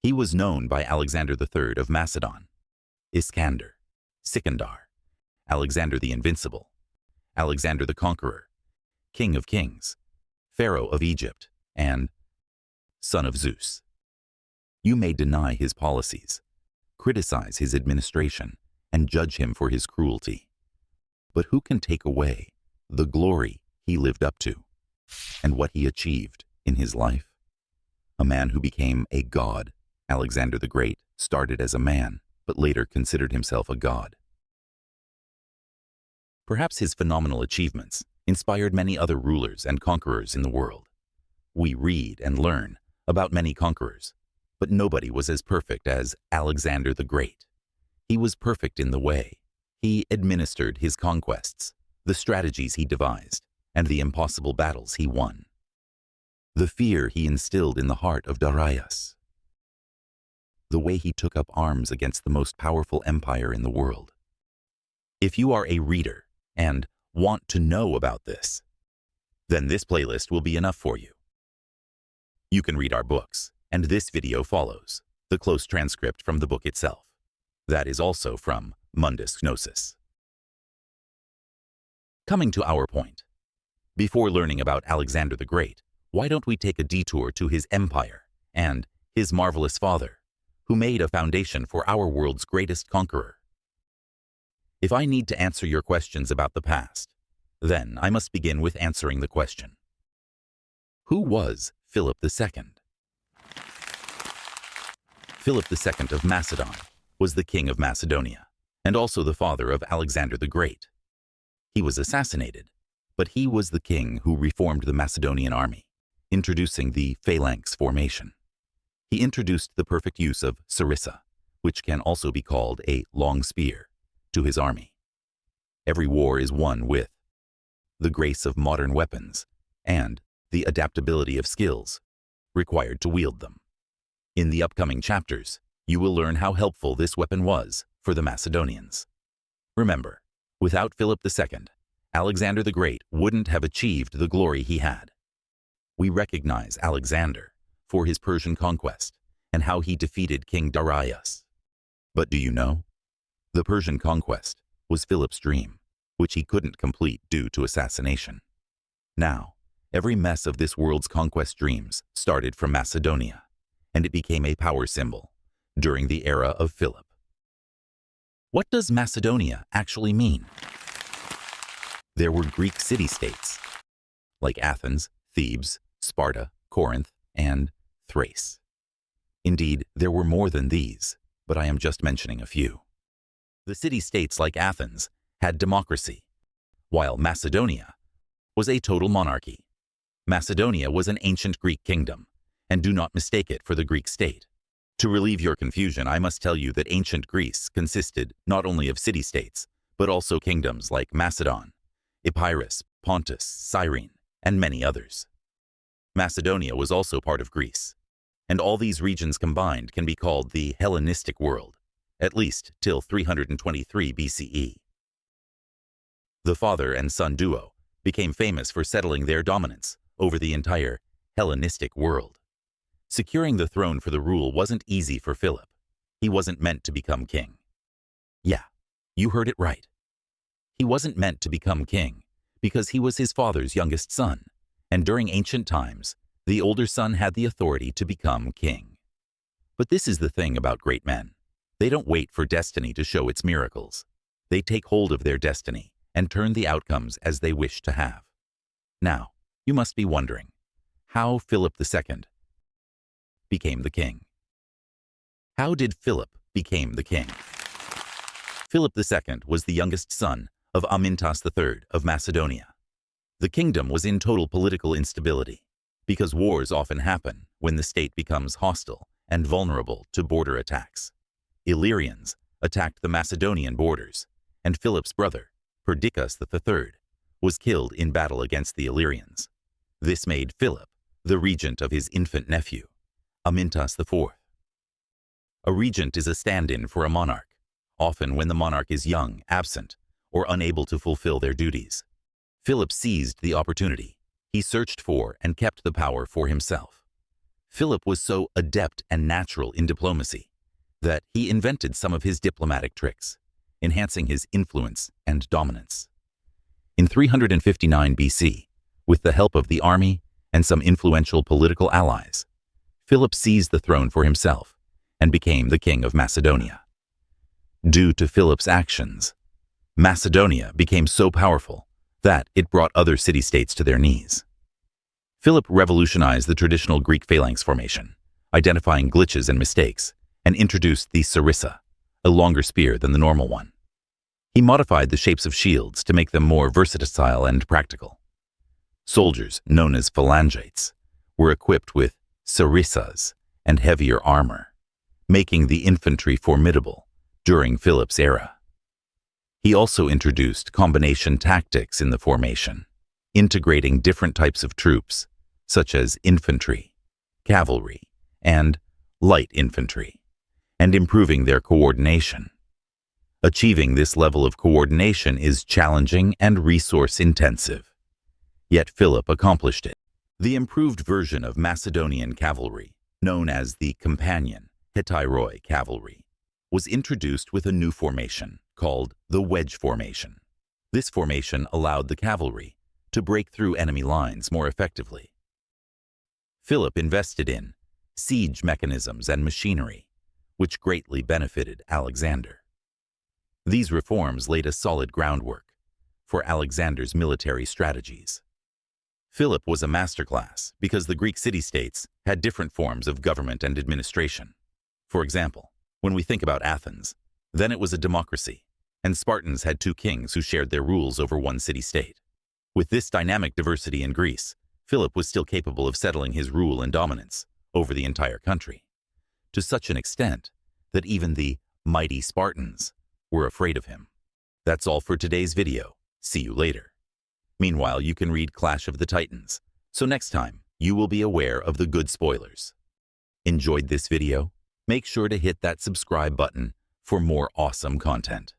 He was known by Alexander III of Macedon, Iskander, Sikandar, Alexander the Invincible, Alexander the Conqueror, King of Kings, Pharaoh of Egypt, and Son of Zeus. You may deny his policies, criticize his administration, and judge him for his cruelty. But who can take away the glory he lived up to and what he achieved in his life? A man who became a god. Alexander the Great started as a man, but later considered himself a god. Perhaps his phenomenal achievements inspired many other rulers and conquerors in the world. We read and learn about many conquerors, but nobody was as perfect as Alexander the Great. He was perfect in the way he administered his conquests, the strategies he devised, and the impossible battles he won. The fear he instilled in the heart of Darius. The way he took up arms against the most powerful empire in the world. If you are a reader and want to know about this, then this playlist will be enough for you. You can read our books, and this video follows the close transcript from the book itself. That is also from Mundus Gnosis. Coming to our point, before learning about Alexander the Great, why don't we take a detour to his empire and his marvelous father, who made a foundation for our world's greatest conqueror? If I need to answer your questions about the past, then I must begin with answering the question: who was Philip II? Philip II of Macedon was the king of Macedonia, and also the father of Alexander the Great. He was assassinated, but he was the king who reformed the Macedonian army, introducing the phalanx formation. He introduced the perfect use of sarissa, which can also be called a long spear, to his army. Every war is won with the grace of modern weapons and the adaptability of skills required to wield them. In the upcoming chapters, you will learn how helpful this weapon was for the Macedonians. Remember, without Philip II, Alexander the Great wouldn't have achieved the glory he had. We recognize Alexander for his Persian conquest and how he defeated King Darius. But do you know? The Persian conquest was Philip's dream, which he couldn't complete due to assassination. Now, every mess of this world's conquest dreams started from Macedonia, and it became a power symbol during the era of Philip. What does Macedonia actually mean? There were Greek city-states, like Athens, Thebes, Sparta, Corinth, and Thrace. Indeed, there were more than these, but I am just mentioning a few. The city-states like Athens had democracy, while Macedonia was a total monarchy. Macedonia was an ancient Greek kingdom, and do not mistake it for the Greek state. To relieve your confusion, I must tell you that ancient Greece consisted not only of city-states, but also kingdoms like Macedon, Epirus, Pontus, Cyrene, and many others. Macedonia was also part of Greece, and all these regions combined can be called the Hellenistic world, at least till 323 BCE. The father and son duo became famous for settling their dominance over the entire Hellenistic world. Securing the throne for the rule wasn't easy for Philip. He wasn't meant to become king. Yeah, you heard it right. He wasn't meant to become king because he was his father's youngest son, and during ancient times, the older son had the authority to become king. But this is the thing about great men. They don't wait for destiny to show its miracles. They take hold of their destiny and turn the outcomes as they wish to have. Now, you must be wondering, how Philip II became the king. How did Philip become the king? Philip II was the youngest son of Amyntas III of Macedonia. The kingdom was in total political instability, because wars often happen when the state becomes hostile and vulnerable to border attacks. Illyrians attacked the Macedonian borders, and Philip's brother, Perdiccas III, was killed in battle against the Illyrians. This made Philip the regent of his infant nephew, Amyntas IV. A regent is a stand-in for a monarch, often when the monarch is young, absent, or unable to fulfill their duties. Philip seized the opportunity. He searched for and kept the power for himself. Philip was so adept and natural in diplomacy that he invented some of his diplomatic tricks, enhancing his influence and dominance. In 359 BC, with the help of the army and some influential political allies, Philip seized the throne for himself and became the king of Macedonia. Due to Philip's actions, Macedonia became so powerful that it brought other city-states to their knees. Philip revolutionized the traditional Greek phalanx formation, identifying glitches and mistakes, and introduced the sarissa, a longer spear than the normal one. He modified the shapes of shields to make them more versatile and practical. Soldiers, known as phalangites, were equipped with sarissas and heavier armor, making the infantry formidable during Philip's era. He also introduced combination tactics in the formation, integrating different types of troops, such as infantry, cavalry, and light infantry, and improving their coordination. Achieving this level of coordination is challenging and resource-intensive. Yet Philip accomplished it. The improved version of Macedonian cavalry, known as the Companion Hetairoi cavalry, was introduced with a new formation called the wedge formation. This formation allowed the cavalry to break through enemy lines more effectively. Philip invested in siege mechanisms and machinery, which greatly benefited Alexander. These reforms laid a solid groundwork for Alexander's military strategies. Philip was a masterclass because the Greek city-states had different forms of government and administration. For example, when we think about Athens, then it was a democracy, and Spartans had 2 kings who shared their rules over one city-state. With this dynamic diversity in Greece, Philip was still capable of settling his rule and dominance over the entire country, to such an extent that even the mighty Spartans were afraid of him. That's all for today's video. See you later. Meanwhile, you can read Clash of the Titans, so next time you will be aware of the good spoilers. Enjoyed this video? Make sure to hit that subscribe button for more awesome content.